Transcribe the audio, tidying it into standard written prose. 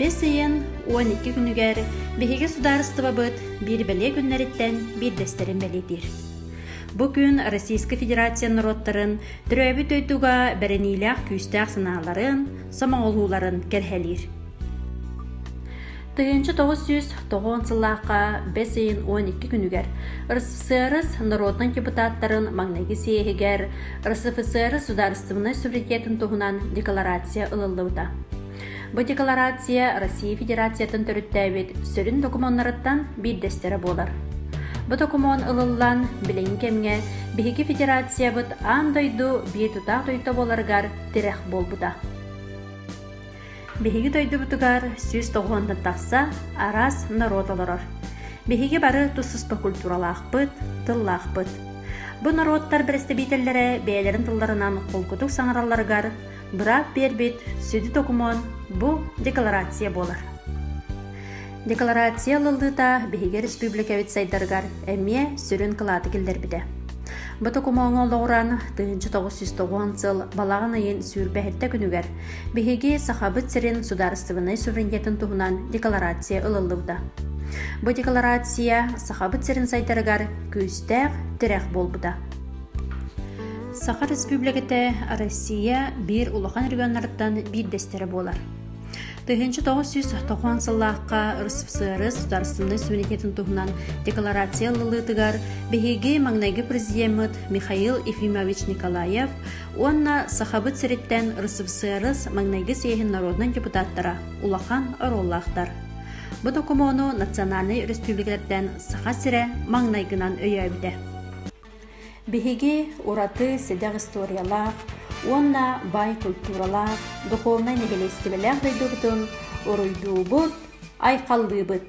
Бесейін 12 күнігер беһиге сударыстыва бұд бір бәле күннәріттен бір дәстерін бәлетір. Бүгін Российская Федерация народтарын түрәбі төйтуға бәрінейләқ күстәқ сыналарын, самағолуларын кәрхәлер. 1990 сыллаққа бесейін 12 күнігер РСФСР народның депутаттарын маңнайғы сейегер РСФСР сударыстывының суверенитетін тұғынан декларация ылылыуда. Бұл декларация Россия Федерациятын түріттәует сөрін документарыттан бір дәстері болар. Бұл документ ылылан білен кемге Беһиги Федерация бұд андойду бір тұтақ тойта боларғар тірек бол бұда. Беһиги тойду бұтығар сөз тоғуанды тақса арас народ оларар. Беһиги бары тұсыспа культуралақ бұд, тыллақ бұд. Бұл народтар бірістебейтелері бәйлерін тылларынан қолқұтық саңыраларғар бұрақ бербет сөді документ бұл декларация болар. Декларация лылдыта Беһиги Республика витсайдаргар әме сүрін қылаты келдер біде. Бұл документ олығыран 1990 жыл балағын айын сүрбәхетті күнігер Беһиги сахабыт сірін сударыстывыны суверенитетін тұғынан декларация ылылыуда. Бұл декларация сахабыт сірін сайдаргар күстәқ тірек болбыда. Саха Республикаты Россия бір улахан регионлардан бір дәстері болар. 1990 сыллаққа РСФСР сударыстымның суверенитетін тұғынан декларация лылытыгар Беһиги маңнайғы президент Михаил Ефимович Николаев, онна сахабыт сіреттен РСФСР маңнайғы сейхін народның депутаттара улахан ороллақтар. Бұл документу национальный республикалардан саха сірі маңнайғынан өйәбіде. Беһиги ураты седяг историялақ, онна бай культуралақ, духовный негелестивелер дойдуғытын, оройду бұд, айқалды бұд.